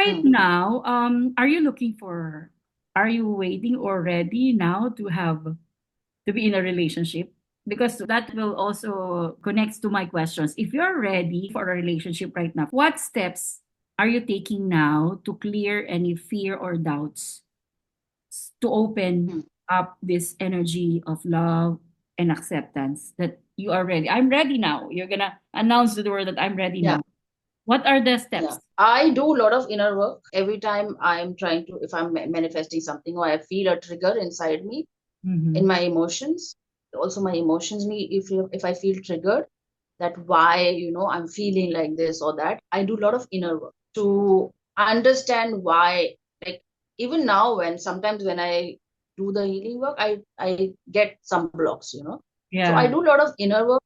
right Mm. now, are you waiting or ready now to be in a relationship? Because that will also connects to my questions. If you're ready for a relationship right now, what steps are you taking now to clear any fear or doubts to open Mm. up this energy of love and acceptance that you are ready? I'm ready now. You're gonna announce to the world that I'm ready Yeah, now. What are the yeah. steps? I do a lot of inner work every time I'm trying to, if I'm manifesting something or I feel a trigger inside me, in Mm-hmm. my emotions. Also, my emotions, me, if I feel triggered, that why, I'm feeling like this or that, I do a lot of inner work to understand why. Like, even now, when sometimes when I do the healing work, I get some blocks, so I Yeah. do a lot of inner work,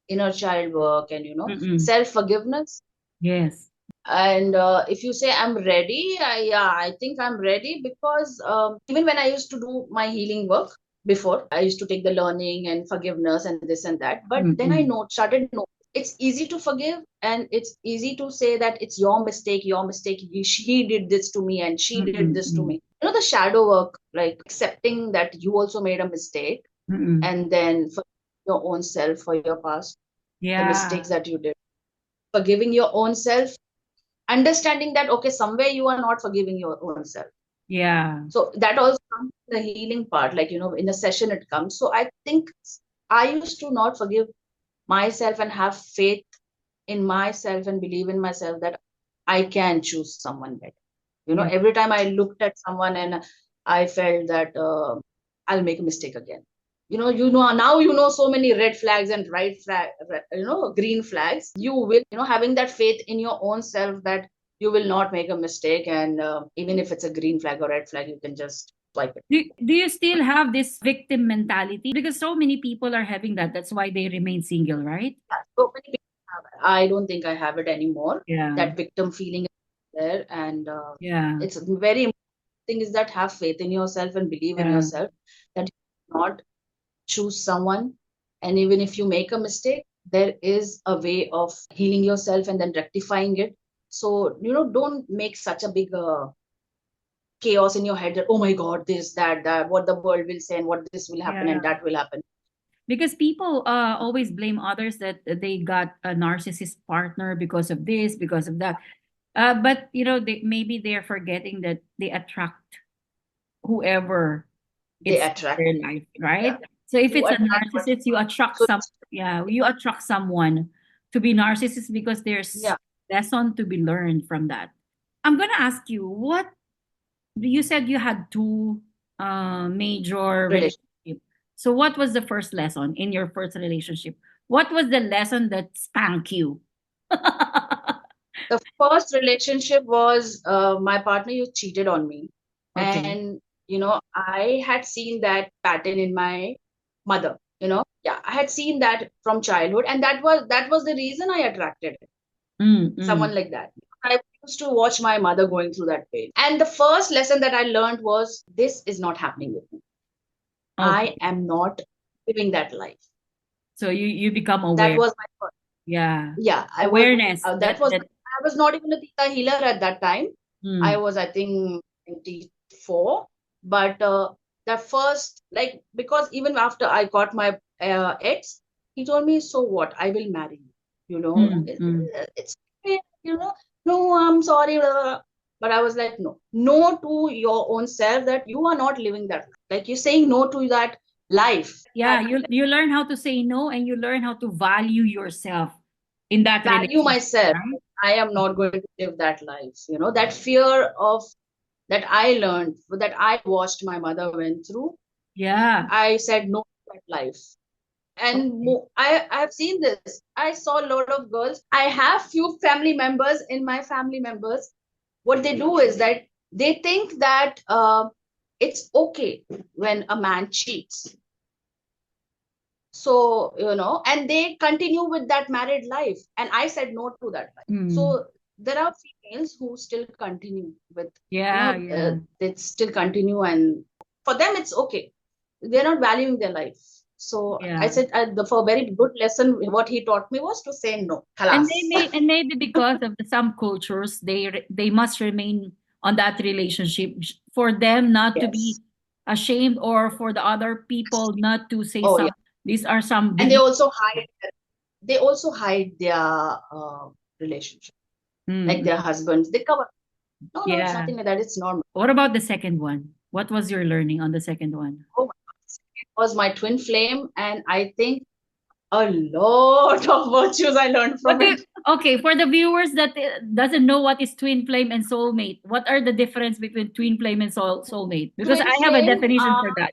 inner child work, and Mm-mm. self forgiveness. Yes. And if you say I'm ready, yeah, I think I'm ready, because even when I used to do my healing work before, I used to take the learning and forgiveness and this and that. But then I Mm-mm. started know it's easy to forgive, and it's easy to say that it's your mistake, your mistake. She did this to me and she did Mm-mm. this to Mm. me. The shadow work, like accepting that you also made a mistake, Mm-mm. and then for your own self for your past, the Yeah. mistakes that you did, forgiving your own self, understanding that okay, somewhere you are not forgiving your own self. Yeah. So that also comes in the healing part, like in a session it comes. So I think I used to not forgive myself and have faith in myself and believe in myself that I can choose someone better. Yeah. Every time I looked at someone and I felt that I'll make a mistake again. Now so many red flags and green flags. You will, having that faith in your own self that you will not make a mistake, and even if it's a green flag or red flag, you can just swipe it. Do you still have this victim mentality? Because so many people are having that. That's why they remain single, right? Yeah, so many people have it. I don't think I have it anymore. Yeah. That victim feeling is there, and Yeah. it's very important thing is that have faith in yourself and believe in Yeah. yourself that you will not choose someone, and even if you make a mistake, there is a way of healing yourself and then rectifying it. So don't make such a big chaos in your head that, oh my god, this, that, what the world will say and what this will happen Yeah. and that will happen. Because people always blame others that they got a narcissist partner because of this, because of that. But maybe they're forgetting that they attract whoever They it's attract. their life, Yeah, right? So if you it's a attract what narcissist, you attract so some, yeah, you attract someone to be narcissist because there's yeah. lesson to be learned from that. I'm gonna ask you, what you said you had two major Relation. relationship. So what was the first lesson in your first relationship? What was the lesson that spanked you? The first relationship was my partner you cheated on me, Okay. and I had seen that pattern in my mother. Yeah, I had seen that from childhood, and that was the reason I attracted Mm, someone mm. like that. I used to watch my mother going through that pain, and the first lesson that I learned was this is not happening with me. I Okay. am not living that life. So you become That aware. was my first. Yeah. Yeah, I was. Awareness That that was. that I was not even a theta healer at that time. I mm, was, I think, 24. But the first, like, because even after I got my ex, he told me, so what? I will marry you. mm, mm. It's okay, no, I'm sorry. Blah, blah, blah. But I was like, no, no to your own self that you are not living that life. Like you're saying no to that life. Yeah, you learn how to say no and you learn how to value yourself in that Value relationship, myself. right? I am not going to live that life. That fear of that I learned, that I watched my mother went through. Yeah. I said no to that life. And Okay. I have seen this. I saw a lot of girls. I have few family members in my family members. What they do is that they think that it's okay when a man cheats. So, and they continue with that married life. And I said no to that life. Mm. So there are females who still continue with, Yeah, yeah. they still continue, and for them it's okay. They're not valuing their life. So I Yeah. said, for a very good lesson, what he taught me was to say no. And Halas. maybe because of some cultures, they must remain on that relationship for them not to Yes. be ashamed, or for the other people not to say Oh yeah. some. These are some And beliefs. they also hide their relationship, like Mm, their husbands. They cover. No, no, it's yeah. nothing like that. It's normal. What about the second one? What was your learning on the second one? Oh my God. It was my twin flame, and I think a lot of virtues I learned What from do it. Okay, for the viewers that doesn't know what is twin flame and soulmate, what are the difference between twin flame and soulmate? Because Twin I have a flame definition are for that.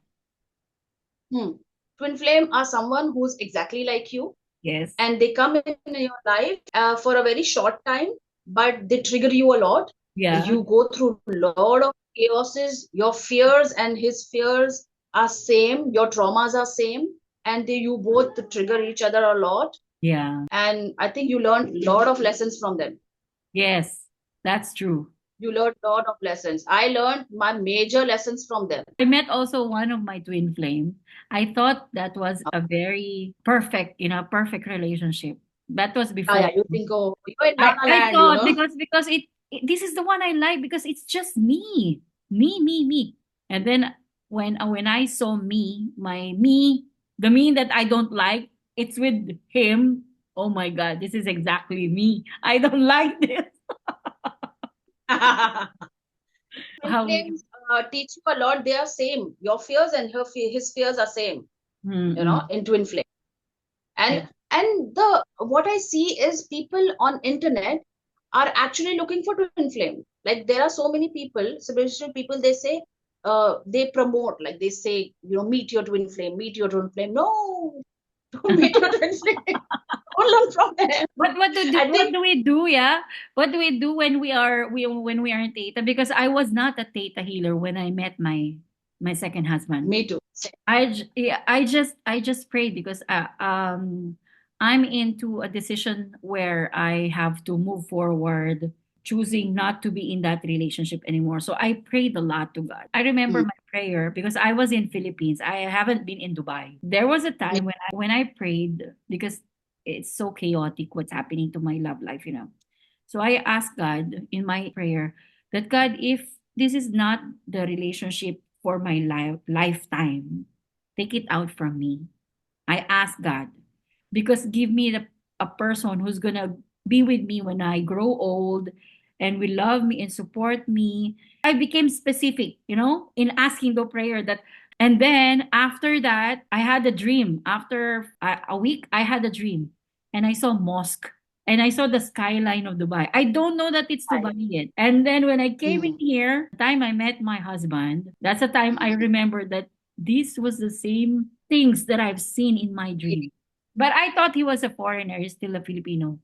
hmm, twin flame are someone who's exactly like you, Yes. and they come in your life for a very short time, but they trigger you a lot. Yeah. You go through a lot of chaoses. Your fears and his fears are same. Your traumas are same, and you both trigger each other a lot. Yeah. And I think you learn a lot of lessons from them. Yes. That's true. You learn a lot of lessons. I learned my major lessons from them. I met also one of my twin flame. I thought that was a very perfect, perfect relationship. That was Ah, before. yeah, you think, oh, you're in La La I Land, you thought, know. because this is the one I like, because it's just me. And then when I saw the me that I don't like, it's with him. Oh my God, this is exactly me. I don't like this. Twin How you? flames teach you a lot. They are same. Your fears and his fears are same. Mm-mm. In twin flame. Yeah, And the what I see is people on internet are actually looking for twin flame. Like there are so many people, spiritual people. They say they promote, like they say, meet your twin flame, meet your twin flame. No, don't meet your twin flame. Don't learn from them. I what think do we do? Yeah, what do we do when we are in theta? Because I was not a theta healer when I met my second husband. me too. Yeah, I just prayed because I'm into a decision where I have to move forward, choosing not to be in that relationship anymore. So I prayed a lot to God. I remember Mm, my prayer because I was in Philippines. I haven't been in Dubai. There was a me, time when I prayed because it's so chaotic what's happening to my love life. So I asked God in my prayer that, God, if this is not the relationship for my lifetime, take it out from me. I ask God, because give me a person who's gonna be with me when I grow old and will love me and support me. I became specific, in asking the prayer that. And then after that, I had a dream. After a week, I had a dream, and I saw mosque. And I saw the skyline of Dubai. I don't know that it's Dubai yet. And then when I came in mm, here, the time I met my husband, that's the time I remembered that this was the same things that I've seen in my dream. But I thought he was a foreigner. He's still a Filipino.